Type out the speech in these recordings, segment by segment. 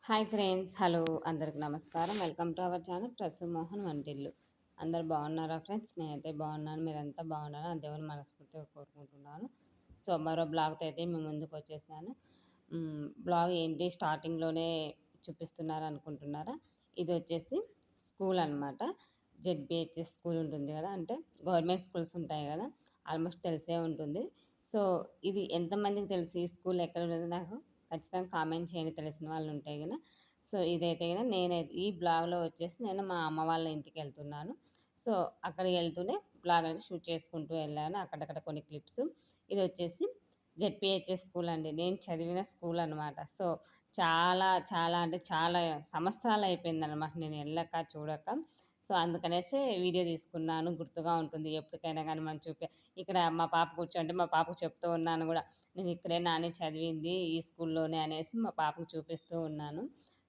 Hi friends, hello అందరికి నమస్కారం. Welcome to our channel Prasu Mohan Vantillu. అందరు బాగున్నారా ఫ్రెండ్స్? నేనైతే బాగున్నాను. మీరంతా బాగున్నారా? ఆ దేవుని మనస్ఫూర్తిగా కోరుకుంటున్నాను. సో మరో బ్లాగ్తో అయితే మేము ముందుకు వచ్చేసాను. బ్లాగ్ ఏంటి స్టార్టింగ్లోనే చూపిస్తున్నారు అనుకుంటున్నారా? ఇది వచ్చేసి స్కూల్ అనమాట. జెడ్పిహెచ్ఎస్ స్కూల్ ఉంటుంది కదా, అంటే గవర్నమెంట్ స్కూల్స్ ఉంటాయి కదా, ఆల్మోస్ట్ తెలిసే ఉంటుంది. సో ఇది ఎంతమందికి తెలిసి ఈ స్కూల్ ఎక్కడ ఉన్నది నాకు ఖచ్చితంగా కామెంట్ చేయండి, తెలిసిన వాళ్ళు ఉంటే గన. సో ఇదైతే గన నేనైతే ఈ బ్లాగ్లో వచ్చేసి నేను మా అమ్మ వాళ్ళ ఇంటికి వెళ్తున్నాను. సో అక్కడికి వెళ్తూనే బ్లాగ్ అనేది షూట్ చేసుకుంటూ వెళ్ళాను, అక్కడక్కడ కొన్ని క్లిప్స్. ఇది వచ్చేసి జెడ్పిహెచ్ఎస్ స్కూల్ అండి, నేను చదివిన స్కూల్ అనమాట. సో చాలా చాలా అంటే చాలా సంవత్సరాలు అయిపోయిందనమాట నేను వెళ్ళక చూడక. సో అందుకనేసి వీడియో తీసుకున్నాను, గుర్తుగా ఉంటుంది ఎప్పటికైనా కానీ మనం ఇక్కడ మా పాప కూర్చోంటే మా పాపకు చెప్తూ ఉన్నాను కూడా, నేను ఇక్కడే నాని చదివింది ఈ స్కూల్లోనే అనేసి మా పాపకు చూపిస్తూ ఉన్నాను.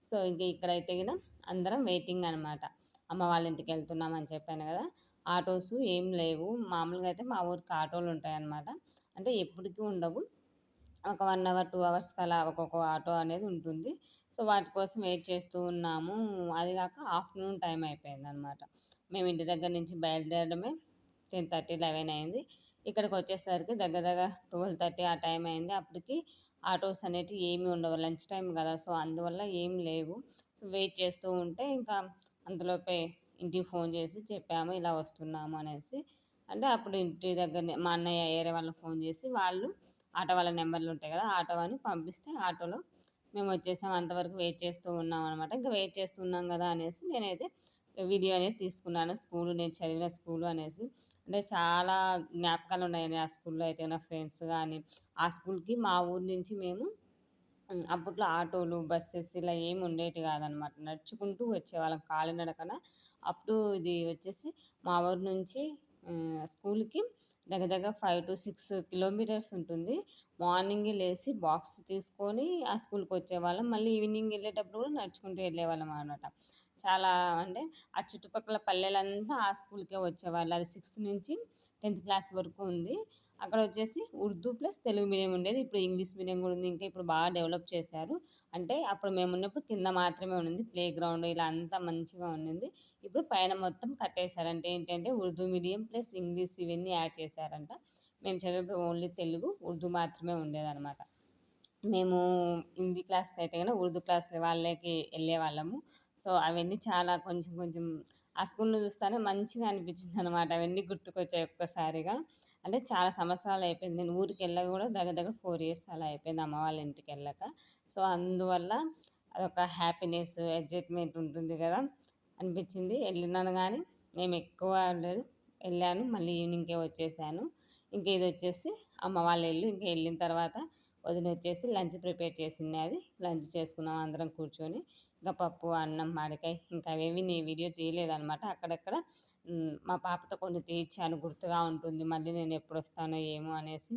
సో ఇంక ఇక్కడైతే గిన అందరం వెయిటింగ్ అనమాట. అమ్మ వాళ్ళ ఇంటికి వెళ్తున్నామని చెప్పాను కదా. ఆటోస్ ఏం లేవు, మామూలుగా అయితే మా ఊరికి ఆటోలు ఉంటాయన్నమాట. అంటే ఎప్పటికీ ఉండవు, ఒక 1 అవర్ 2 అవర్స్కి అలా ఒక్కొక్క ఆటో అనేది ఉంటుంది. సో వాటి కోసం వెయిట్ చేస్తూ ఉన్నాము. అది కాక ఆఫ్టర్నూన్ టైం అయిపోయిందనమాట. మేము ఇంటి దగ్గర నుంచి బయలుదేరడమే 10:30, 11 అయింది. ఇక్కడికి వచ్చేసరికి దగ్గర దగ్గర 12:30 ఆ టైం అయింది. అప్పటికి ఆటోస్ అనేటివి ఏమీ ఉండవు, లంచ్ టైం కదా, సో అందువల్ల ఏం లేవు. సో వెయిట్ చేస్తూ ఉంటే ఇంకా అంతలోపే ఇంటికి ఫోన్ చేసి చెప్పాము ఇలా వస్తున్నాము అనేసి. అంటే అప్పుడు ఇంటి దగ్గరనే మా అన్నయ్య ఏరే వాళ్ళకి ఫోన్ చేసి వాళ్ళు ఆటో వాళ్ళ నెంబర్లు ఉంటాయి కదా, ఆటో అని పంపిస్తే ఆటోలో మేము వచ్చేసాం. అంతవరకు వెయిట్ చేస్తూ ఉన్నాం అనమాట. ఇంకా వెయిట్ చేస్తున్నాం కదా అనేసి నేనైతే వీడియో అనేది తీసుకున్నాను. స్కూలు, నేను చదివిన స్కూలు అనేసి. అంటే చాలా జ్ఞాపకాలు ఉన్నాయండి ఆ స్కూల్లో అయితే. నా ఫ్రెండ్స్ కానీ, ఆ స్కూల్కి మా ఊరు నుంచి మేము అప్పట్లో ఆటోలు, బస్సెస్ ఇలా ఏమి ఉండేటివి కాదనమాట. నడుచుకుంటూ వచ్చేవాళ్ళం కాలినడకన. అప్పుడు ఇది వచ్చేసి మా ఊరు నుంచి స్కూల్‌కి దగ్గర దగ్గర 5-6 కిలోమీటర్స్ ఉంటుంది. మార్నింగే లేసి బాక్స్ తీసుకొని ఆ స్కూల్‌కి వచ్చేవాళ్ళం. మళ్ళీ ఈవినింగ్ వెళ్ళేటప్పుడు కూడా నడుచుకుంటూ వెళ్ళేవాళ్ళం అనమాట. చాలా అంటే ఆ చుట్టుపక్కల పల్లెలంతా ఆ స్కూల్‌కే వచ్చేవాళ్ళు. అది 6 నుంచి 10థ్ క్లాస్ వరకు ఉంది. అక్కడ వచ్చేసి ఉర్దూ ప్లస్ తెలుగు మీడియం ఉండేది. ఇప్పుడు ఇంగ్లీష్ మీడియం కూడా ఉంది. ఇంకా ఇప్పుడు బాగా డెవలప్ చేశారు. అంటే అప్పుడు మేమున్నప్పుడు కింద మాత్రమే ఉండింది. ప్లే గ్రౌండ్ ఇలా అంతా మంచిగా ఉండింది. ఇప్పుడు పైన మొత్తం కట్టేశారు. అంటే ఏంటంటే ఉర్దూ మీడియం ప్లస్ ఇంగ్లీష్ ఇవన్నీ యాడ్ చేశారంట. మేము చదివేప్పుడు ఓన్లీ తెలుగు, ఉర్దూ మాత్రమే ఉండేదనమాట. మేము హిందీ క్లాస్‌కి అయితే గనుక ఉర్దూ క్లాస్ వాళ్ళకి వెళ్ళేవాళ్ళము. సో అవన్నీ చాలా కొంచెం కొంచెం ఆ స్కూల్‌ని చూస్తానే మంచిగా అనిపించిందనమాట. అవన్నీ గుర్తుకొచ్చాయి ఒక్కసారిగా. అంటే చాలా సంవత్సరాలు అయిపోయింది. నేను ఊరికెళ్ళక కూడా దగ్గర దగ్గర 4 ఇయర్స్ అలా అయిపోయింది అమ్మ వాళ్ళ ఇంటికెళ్ళక. సో అందువల్ల అదొక హ్యాపీనెస్, ఎక్సైట్‌మెంట్ ఉంటుంది కదా, అనిపించింది. వెళ్ళినాను కానీ మేము ఎక్కువ లేదు, వెళ్ళాను మళ్ళీ ఈవినింగ్‌కే వచ్చేసాను. ఇంక ఇదొచ్చేసి అమ్మ వాళ్ళ ఇల్లు. ఇంక వెళ్ళిన తర్వాత వదిన వచ్చేసి లంచ్ ప్రిపేర్ చేసినది. లంచ్ చేసుకున్నాం అందరం కూర్చొని. ఇంకా పప్పు, అన్నం, మామిడికాయ ఇంకా అవేవి నేను వీడియో తీయలేదనమాట. అక్కడక్కడ మా పాపతో కొన్ని తీయించాను, గుర్తుగా ఉంటుంది. మళ్ళీ నేను ఎప్పుడొస్తానో ఏమో అనేసి.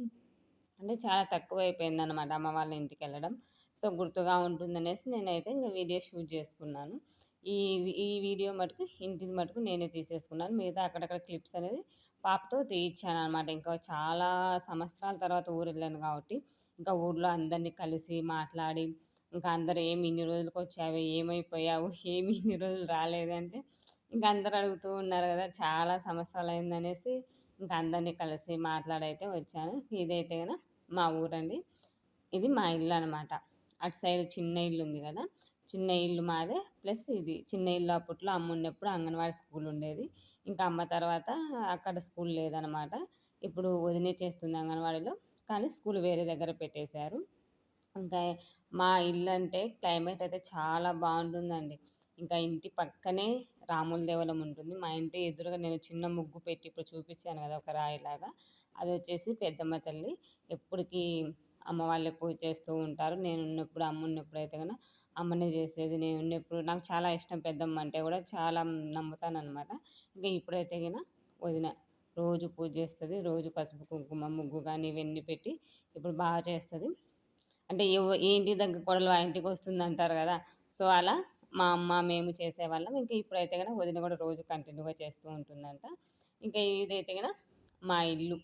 అంటే చాలా తక్కువైపోయిందనమాట అమ్మ వాళ్ళ ఇంటికెళ్ళడం. సో గుర్తుగా ఉంటుందనేసి నేనైతే ఇంక వీడియో షూట్ చేసుకున్నాను. ఈ ఈ వీడియో మటుకు ఇంటిది మటుకు నేనే తీసేసుకున్నాను. మిగతా అక్కడక్కడ క్లిప్స్ అనేది పాపతో తీయించాననమాట. ఇంకా చాలా సంవత్సరాల తర్వాత ఊరెళ్ళాను కాబట్టి, ఇంకా ఊర్లో అందరినీ కలిసి మాట్లాడి, ఇంకా అందరూ "ఏమి ఇన్ని రోజులకొచ్చావే? ఏమైపోయావు? ఏమి ఇన్ని రోజులు రాలేదంటే" ఇంక అందరూ అడుగుతూ ఉన్నారు గదా, చాలా సంవత్సరాలయిందనేసి ఇంకా అందరినీ కలిసి మాట్లాడైతే వచ్చాను. ఇదైతే గన మా ఊరండి. ఇది మా ఇల్లనమాట. అటు సైడ్ చిన్న ఇల్లుంది గదా, చిన్న ఇల్లు మాదే. ప్లస్ ఇది చిన్న ఇల్లు అప్పట్లో అమ్మున్నప్పుడు అంగన్వాడీ స్కూల్ ఉండేది. ఇంకా అమ్మ తర్వాత అక్కడ స్కూల్ లేదనమాట. ఇప్పుడు వదినే చేస్తుంది అంగన్వాడీలో. కానీ స్కూల్ వేరే దగ్గర పెట్టేశారు. ఇంకా మా ఇల్లంటే క్లైమేట్ అయితే చాలా బావుంటుందండి. ఇంకా ఇంటి పక్కనే రాముల దేవాలయం ఉంటుంది. మా ఇంటి ఎదురుగా నేను చిన్న ముగ్గు పెట్టి ఇప్పుడు చూపించాను కదా, ఒక రాయిలాగా. అదొచ్చేసి పెద్దమ్మ తల్లి. ఎప్పటికి అమ్మ వాళ్ళే పూజ చేస్తూ ఉంటారు. నేనున్నప్పుడు, అమ్మున్నప్పుడైతే గన అమ్మనే చేసేది. నేనున్నప్పుడు నాకు చాలా ఇష్టం పెద్దమ్మ అంటే కూడా, చాలా నమ్ముతాననమాట. ఇంక ఇప్పుడైతే గిన వదిన రోజు పూజ చేస్తది. రోజు పసుపు, కుంకుమ, ముగ్గు గాని ఇవన్నీ పెట్టి ఇప్పుడు బాగా చేస్తది. అంటే ఏ ఇంటి దగ్గర కోడలు ఆ ఇంటికొస్తుందంటారు గదా, సో అలా మా అమ్మ, మేము చేసేవాళ్ళం. ఇంకా ఇప్పుడైతే గనక వదిన గూడా రోజు కంటిన్యూగా చేస్తూ ఉంటుందంట. ఇంకా ఇదైతే గన మా ఇల్లు.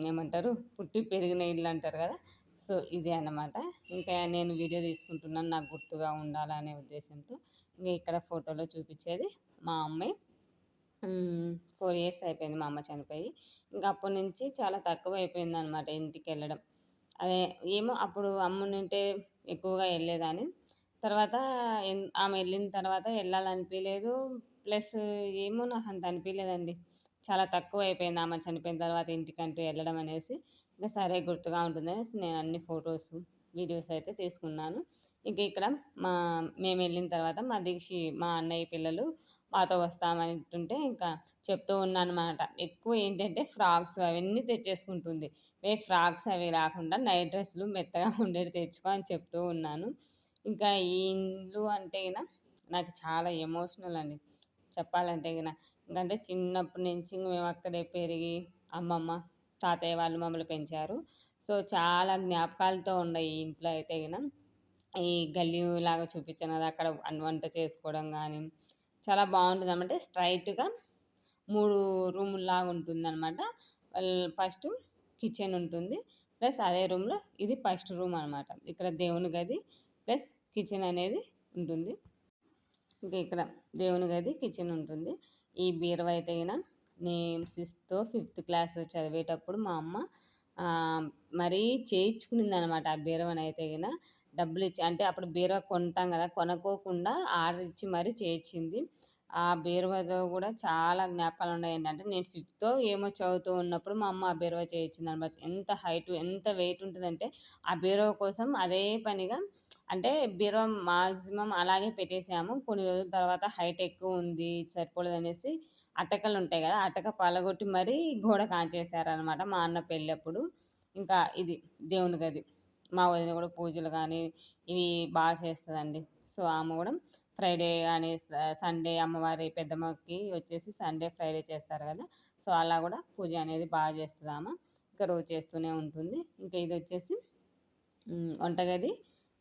ఏమంటారు, పుట్టి పెరిగిన ఇల్లంటారు గదా, సో, ఇదే అన్నమాట. ఇంకా నేను వీడియో తీసుకుంటున్నాను నాకు గుర్తుగా ఉండాలనే ఉద్దేశంతో. ఇంక ఇక్కడ ఫోటోలో చూపిచ్చేది మా అమ్మే. 4 ఇయర్స్ అయిపోయింది మా అమ్మ చనిపోయి. ఇంక అప్పటి నుంచి చాలా తక్కువైపోయిందనమాట ఇంటికెళ్ళడం. అదే ఏమో అప్పుడు అమ్ముండుంటే ఎక్కువగా యెళ్ళేదాన్ని. తర్వాత ఆమె యెళ్ళిన తర్వాత యెళ్ళాలనిపియలేదు. ప్లస్ ఏమో నాకంత అనిపియలేదండి. చాలా తక్కువైపోయింది ఆమె చనిపోయిన తర్వాత ఇంటికంటూ యెళ్ళడం అనేసి. ఇంక సరే గుర్తుగా ఉంటుందనేసి నేను అన్ని ఫోటోసు, వీడియోస్ అయితే తీసుకున్నాను. ఇంక ఇక్కడ మా మేమెళ్ళిన తర్వాత మా అన్నయ్య పిల్లలు మాతో వస్తామంటుంటే ఇంకా చెప్తూ ఉన్నాననమాట. ఎక్కువ ఏంటంటే ఫ్రాక్స్ అవన్నీ తెచ్చేసుకుంటుంది. ఫ్రాక్స్ అవి రాకుండా నైట్ డ్రెస్‌లు మెత్తగా ఉండేవి తెచ్చుకో అని చెప్తూ ఉన్నాను. ఇంకా ఈ ఇల్లు అంటే నాకు చాలా ఎమోషనల్ అండి. చెప్పాలంటే ఎందుకంటే చిన్నప్పటి నుంచి మేము అక్కడే పెరిగి అమ్మమ్మ, తాతయ్య వాళ్ళు మమ్మల్ని పెంచారు. సో, చాలా జ్ఞాపకాలతో ఉన్నాయి ఈ ఇంట్లో అయితే ఈ గల్లీలాగా చూపించాను కదా! అక్కడ వంట చేసుకోవడం గానీ, చాలా బావుంటుందనమాట. స్ట్రెయిట్‌గా 3 రూముల్లాగా ఉంటుందనమాట. ఫస్టు కిచెన్ ఉంటుంది. ప్లస్ అదే రూమ్‌లో ఇది ఫస్ట్ రూమ్ అనమాట. ఇక్కడ దేవుని గది ప్లస్ కిచెన్ అనేది ఉంటుంది. ఇంక ఇక్కడ దేవుని గది, కిచెన్ ఉంటుంది. ఈ బీరువా అయితే నేను సిక్స్త్, ఫిఫ్త్ క్లాస్ చదివేటప్పుడు మా అమ్మ మరీ చేయించుకునిందనమాట ఆ బీరువానైతే డబ్బులిచ్చి అంటే అప్పుడు బీరువా కొంటాం గదా! కొనుక్కోకుండా ఆర్డర్ ఇచ్చి మరీ చేయించింది. ఆ బీరువాతో గూడా చాలా జ్ఞాపకాలున్నాయండి. అంటే నేను ఫిఫ్తో ఏమో చదువుతూ ఉన్నప్పుడు మా అమ్మ ఆ బీరువా చేయించిందనమాట. ఎంత హైటు, ఎంత వెయిట్ ఉంటదంటే ఆ బీరువా కోసం అదే పనిగా అంటే బీరువా మాక్సిమం అలాగే పెట్టేసాము. కొన్ని రోజుల తర్వాత హైట్ ఎక్కువుంది, సరిపోలేదనేసి అటకలుంటాయి గదా! అటక పలగొట్టి మరీ గోడ కాంచేశారనమాట మా అన్న పెళ్ళప్పుడు. ఇంకా ఇది దేవుని గది. మా వదిన గూడా పూజలు గానీ, ఇవి చేస్తదండి. సో, ఆమె గూడా ఫ్రైడే గానీ, సండే అమ్మవారి పెద్దమ్మకి వచ్చేసి సండే, ఫ్రైడే చేస్తారు గదా! సో, అలా గూడా పూజ అనేది చేస్తదామె. ఇంకా రోజు చేస్తూనే ఉంటుంది. ఇంకా ఇదొచ్చేసి వంటగది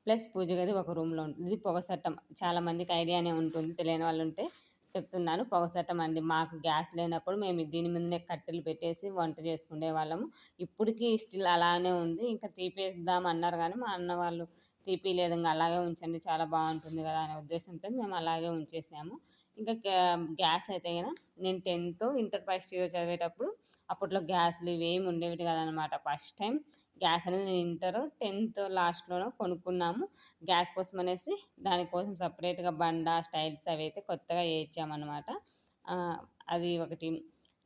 ప్లస్ పూజ గది ఒక రూమ్‌లో ఉంటుంది. ఇది పొగసట్టం. చాలా మందికి ఐడియానే ఉంటుంది. తెలియని వాళ్ళుంటే చెప్తున్నాను. పొగసట్టం అండి. మాకు గ్యాస్ లేనప్పుడు మేము దీని మీదనే కట్టెలు పెట్టేసి వంట చేసుకునేవాళ్ళము. ఇప్పటికి స్టిల్ అలానే ఉంది. ఇంకా తీపేద్దాం అన్నారు గానీ, మా అన్న వాళ్ళు తీపియలేదు. ఇంగ అలాగే ఉంచండి చాలా బావుంటుంది గదా! అనే ఉద్దేశంతో మేము అలాగే ఉంచేసాము. ఇంకా గ్యాస్ అయితే నేను 10థ్, ఇంటర్ ఫస్ట్ ఇయర్ చదివేటప్పుడు అప్పట్లో గ్యాస్‌లు ఇవేమి ఉండేవి కాదనమాట. ఫస్ట్ టైం గ్యాస్ అనేది నేను ఇంటర్, 10థ్ లాస్ట్‌లోనో కొనుక్కున్నాము. గ్యాస్ కోసం అనేసి దానికోసం సెపరేట్‌గా బండ, స్టైల్స్ అవైతే కొత్తగా ఏయించామనమాట. ఆహ్, అది ఒకటి.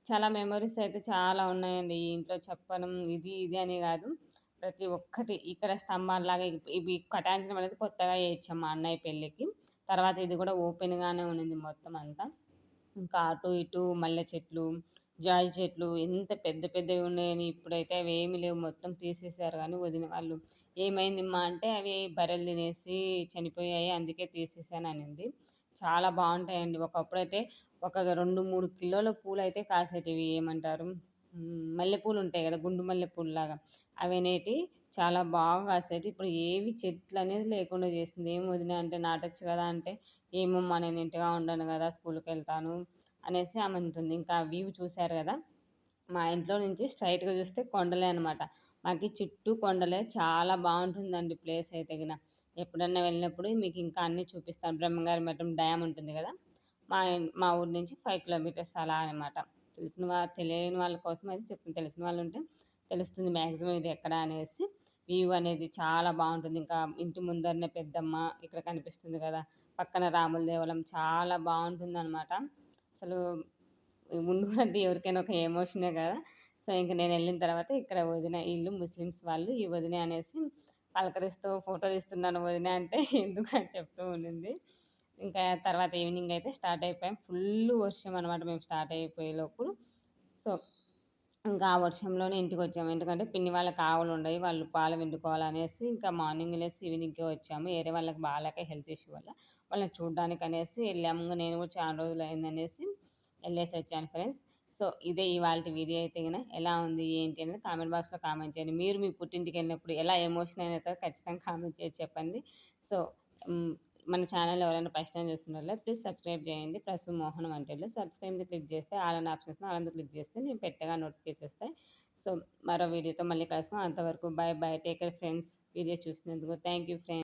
చాలా మెమోరీస్ అయితే చాలా ఉన్నాయండి. ఈ ఇంట్లో చెప్పడం ఇది అని గాదు. ప్రతి ఒక్కటి ఇక్కడ స్తంభాల్లాగా ఇవి కటాయించడం అనేది కొత్తగా ఏయించాం మా అన్నయ్య పెళ్ళికి. తర్వాత ఇది గూడా ఓపెన్‌గానే ఉన్నింది మొత్తం అంతా. ఇంకా అటు ఇటు మల్లె చెట్లు, జాజి చెట్లు ఎంత పెద్ద పెద్దవి ఉన్నాయని ఇప్పుడైతే అవేమీ లేవు. మొత్తం తీసేసారు గానీ వదిన వాళ్ళు. "ఏమైందిమ్మా" అంటే అవి బర్రెలు తినేసి చనిపోయాయి. అందుకే తీసేసాననింది. చాలా బావుంటాయండి. ఒకప్పుడైతే ఒక 2, 3 కిలోల పూలైతే కాసేటివి. ఏమంటారు? మల్లెపూలుంటాయి గదా! గుండు మల్లెపూలులాగా. అవనేటియి చాలా బాగా కాసేటియి. ఇప్పుడు ఏవి చెట్లనేది లేకుండా చేసింది. "ఏం వదిన" అంటే నాటొచ్చు గదా! అంటే "ఏమోమ్మా నేను ఇంటిగా ఉండను గదా! స్కూలుకెళ్తాను" అనేసి ఆమె అంటుంది. ఇంకా వ్యూ చూసారు గదా! మా ఇంట్లో నుంచి స్ట్రెయిట్‌గా చూస్తే కొండలే అనమాట. మాకి చుట్టూ కొండలే చాలా బావుంటుందండి ప్లేస్ అయితే ఎప్పుడన్నా వెళ్ళినప్పుడు మీకు ఇంకా అన్నీ చూపిస్తాను. బ్రహ్మంగారి మఠం డ్యామ్ ఉంటుంది గదా! మా ఊరు నుంచి 5 కిలోమీటర్స్ అలా అనమాట. తెలియని వాళ్ళ కోసం అయితే చెప్తున్నా. తెలిసిన వాళ్ళుంటే తెలుస్తుంది మాక్సిమం ఇది ఎక్కడ అనేసి. వ్యూ అనేది చాలా బావుంటుంది. ఇంకా ఇంటి ముందరనే పెద్దమ్మ ఇక్కడ కనిపిస్తుంది గదా! పక్కన రాముల దేవాలయం చాలా బావుంటుందనమాట. అసలు ఉండుంటే ఎవరికైనా ఒక ఎమోషనే గదా! సో, ఇంక నేనెళ్ళిన తర్వాత ఇక్కడ వదిన ఈళ్ళు ముస్లిమ్స్ వాళ్ళు. ఈ వదినే అనేసి పలకరిస్తూ ఫోటో తీస్తున్నాను వదిన అంటే ఎందుకు అని చెప్తూ ఉండింది. ఇంకా తర్వాత ఈవినింగ్ అయితే స్టార్ట్ అయిపోయాం. ఫుల్లు వర్షం అనమాట మేము స్టార్ట్ అయిపోయేలోపు. సో, ఇంకా ఆ వర్షంలోనే ఇంటికొచ్చాము. ఎందుకంటే పిన్ని వాళ్ళకి ఆవులుండయి. వాళ్ళు పాలు పిండుకోవాలనేసి ఇంకా మార్నింగ్ లేసి ఈవినింగ్‌కే వచ్చాము. వేరే వాళ్ళకి బాలేక హెల్త్ ఇష్యూ వల్ల. వాళ్ళని చూడ్డానికనేసి ఎళ్ళాము. ఇంగ నేను కూడా చాలా రోజులయిందనేసి ఎళ్ళేసొచ్చాను ఫ్రెండ్స్. సో, ఇదే ఇవాల్టి వీడియో అయితే ఎలా ఉంది, ఏంటి అనేది కామెంట్ బాక్స్‌లో కామెంట్ చేయండి. మీరు మీ పుట్టింటికెళ్ళినప్పుడు ఎలా ఎమోషన్ అయినతో ఖచ్చితంగా కామెంట్ చేసి చెప్పండి. సో, హ్మ్. మన ఛానల్ ఎవరైనా ఫస్ట్ టైమ్ చూస్తున్నట్లయితే ప్లీజ్ సబ్స్క్రైబ్ చేయండి. ప్రసు మోహన్ వంటిల్లు. సబ్స్క్రైబ్ మీద క్లిక్ చేస్తే ఆల్ అనే ఆప్షన్ వస్తుంది. ఆల్ మీద క్లిక్ చేస్తే నేను పెట్టగా నోటిఫికేషన్స్ వస్తాయి. సో మరో వీడియోతో మళ్ళీ కలుస్తాం. అంతవరకు bye bye, take care friends. Video చూసినందుకు థ్యాంక్ యూ ఫ్రెండ్స్.